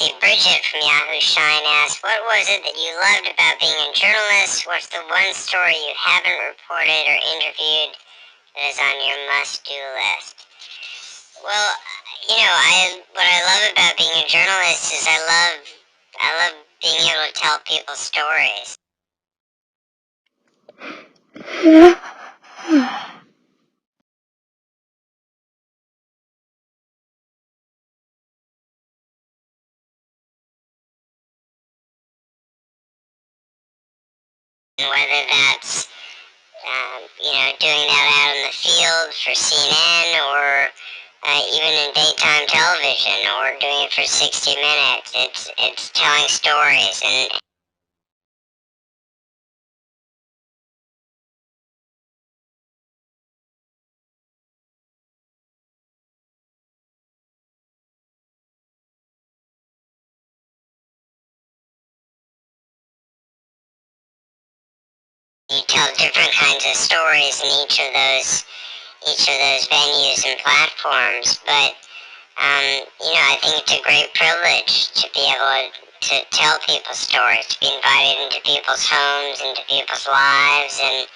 see, Bridget from Yahoo Shine asks, what was it that you loved about being a journalist? What's the one story you haven't reported or interviewed that is on your must-do list? Well, what I love about being a journalist is I love being able to tell people stories. Whether that's doing that out in the field for CNN or even in daytime television or doing it for 60 Minutes. It's telling stories and you tell different kinds of stories in each of those venues and platforms. But I think it's a great privilege to be able to tell people's stories, to be invited into people's homes, into people's lives, and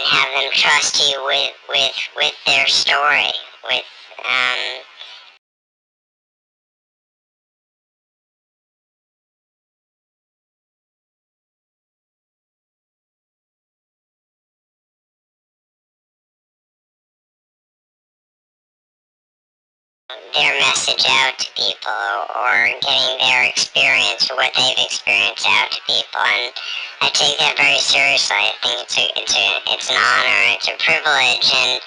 have them trust you with their story, with their message out to people, or getting their experience or what they've experienced out to people. And I take that very seriously. I think it's an honor, it's a privilege, and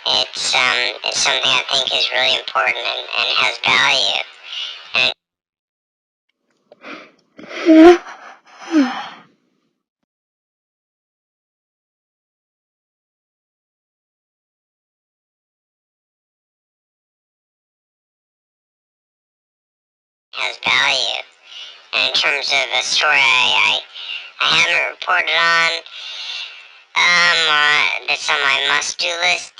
it's something I think is really important and has value. Has value. And in terms of a story I haven't reported on, that's on my must-do list.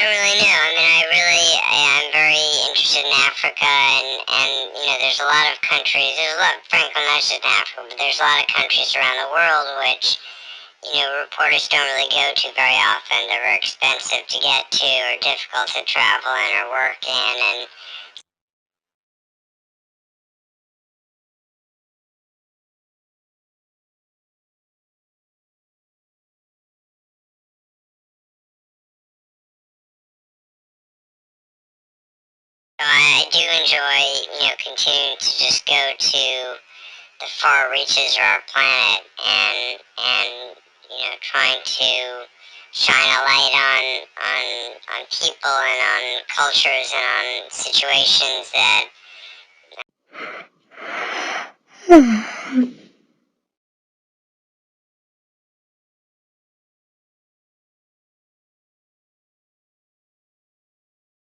I don't really know. I'm very interested in Africa, and there's a lot of countries. Frankly, not just in Africa, but there's a lot of countries around the world which, reporters don't really go to very often. They're very expensive to get to, or difficult to travel in or work in, and so I do enjoy, continuing to just go to the far reaches of our planet and trying to shine a light on people and on cultures and on situations that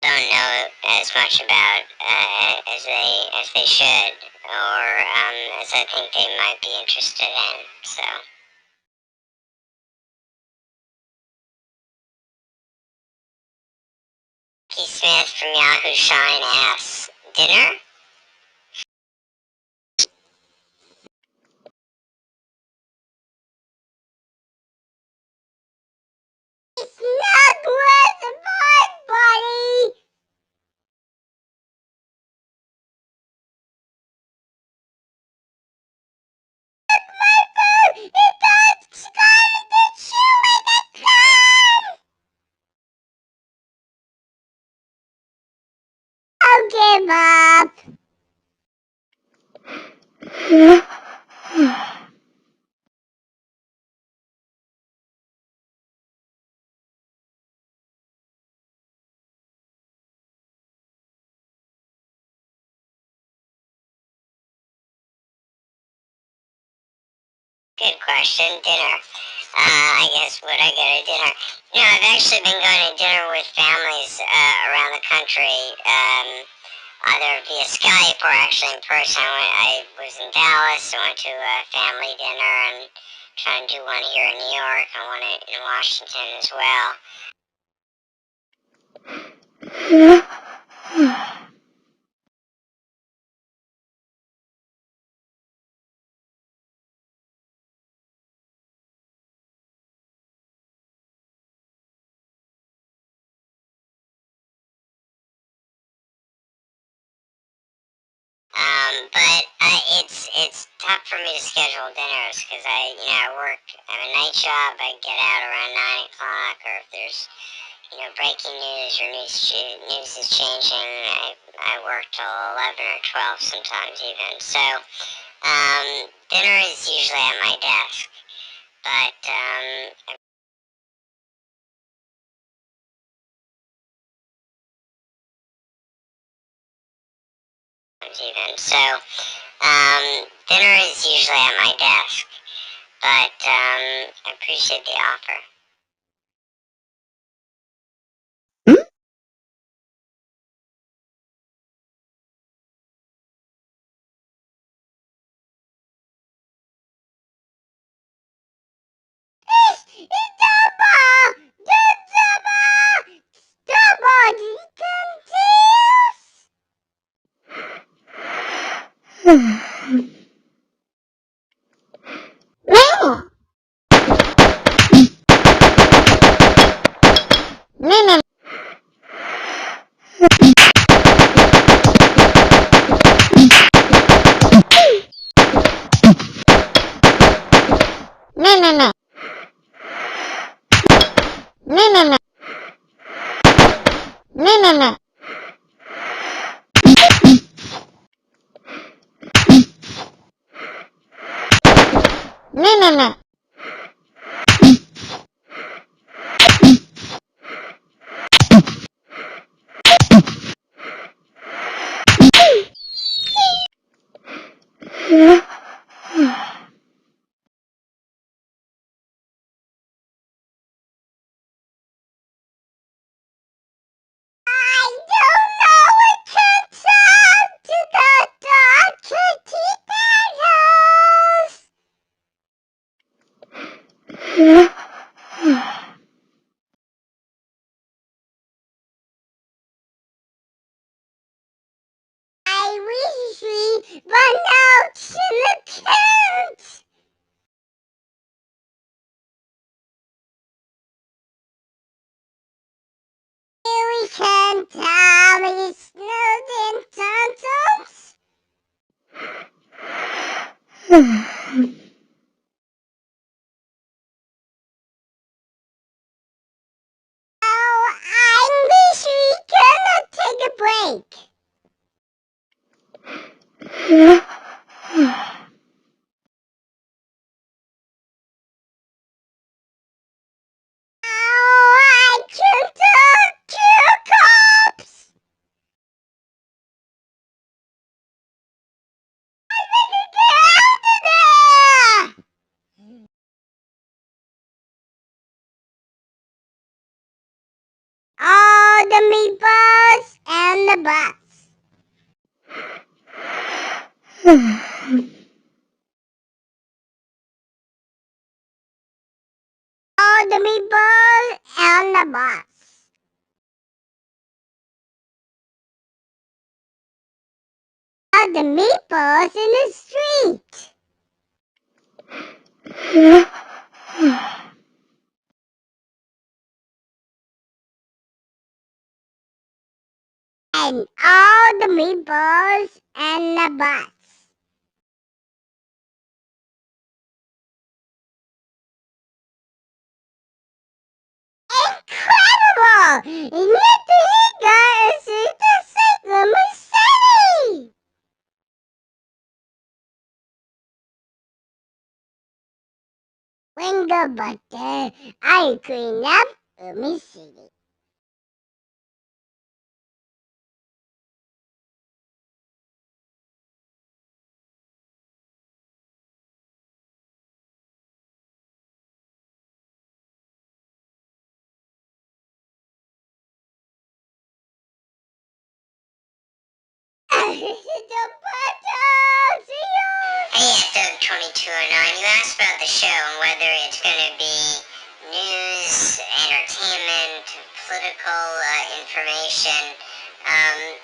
don't know as much about as they should, or as I think they might be interested in. So. P. Smith from Yahoo Shine asks, dinner? It's not worth the fun, buddy! It does start to chew in the I'll give up. Good question. Dinner. I guess would I go to dinner? I've actually been going to dinner with families around the country, either via Skype or actually in person. I was in Dallas, I went to a family dinner, and trying to do one here in New York and one in Washington as well. But it's tough for me to schedule dinners because I work. I have a night job. I get out around 9 o'clock, or if there's breaking news or news is changing, I work till 11 or 12 sometimes even. So dinner is usually at my desk, but even so dinner is usually at my desk, but I appreciate the offer. I wish we run out in the tent. We can tell me snowed in Oh, I wish we could take a break. Oh, I can talk to cops. Get out of there! All the meatballs and the butts. All the meatballs and the butts. All the meatballs in the street. And all the meatballs and the butts. Incredible! And yet the guy is in the Salem City! When the butter, I clean up my city. 209. You asked about the show and whether it's going to be news, entertainment, political information. And,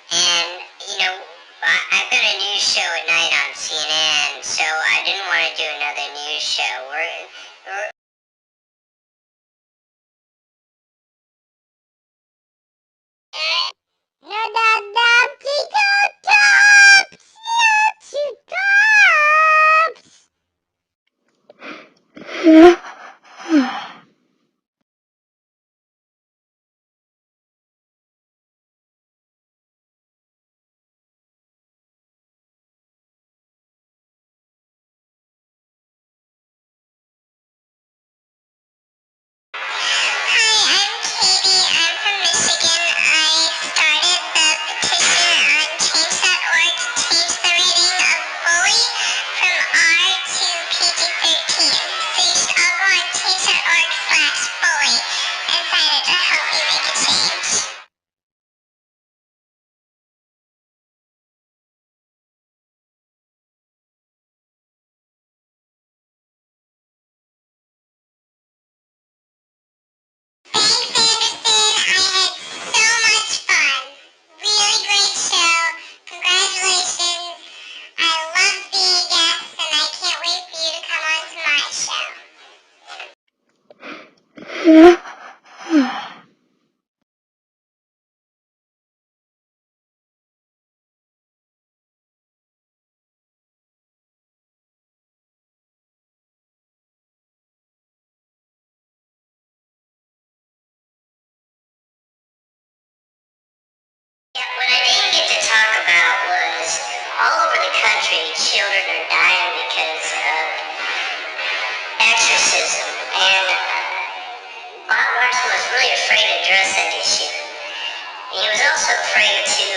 you know, I've got a news show at night on CNN, so I didn't want to do another news show. We're Hi, I'm Katie. I'm from Michigan. I started the petition on change.org to change the rating of bully from R to PG-13. So you should all go on change.org/bully and sign it to help me make a change. Thanks, Anderson. I had so much fun. Really great show. Congratulations. I love being a guest, and I can't wait for you to come on to my show. Yeah, what I didn't get to talk about was all over the country, children are dying because of exorcism, and Bob Larson was really afraid to address that issue. And he was also afraid to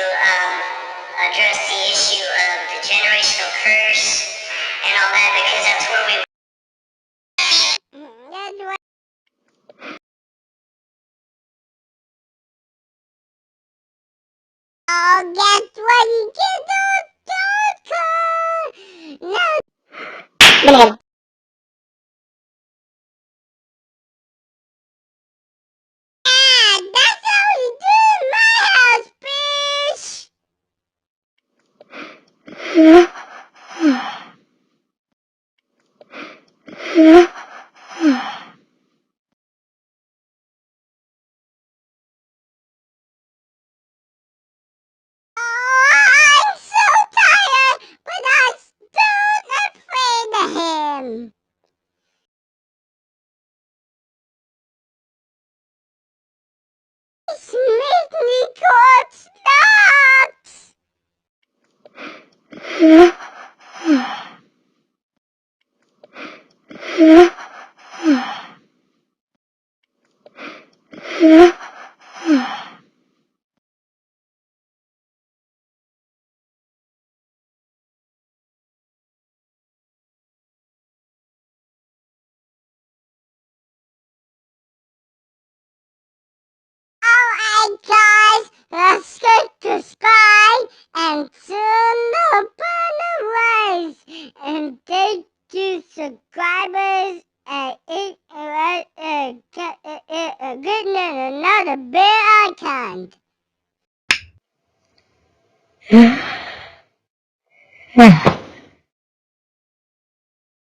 address the issue of the generational curse and all that, because that's where we. Oh, guess what you can do, Joker? No. Yeah, that's how we do in my house, bitch. Oh, I'm so tired, but I'm still afraid of him. He's making me cold snacks. Alright guys, let's get the sky and turn the rise. And thank you subscribers and getting another bit icon.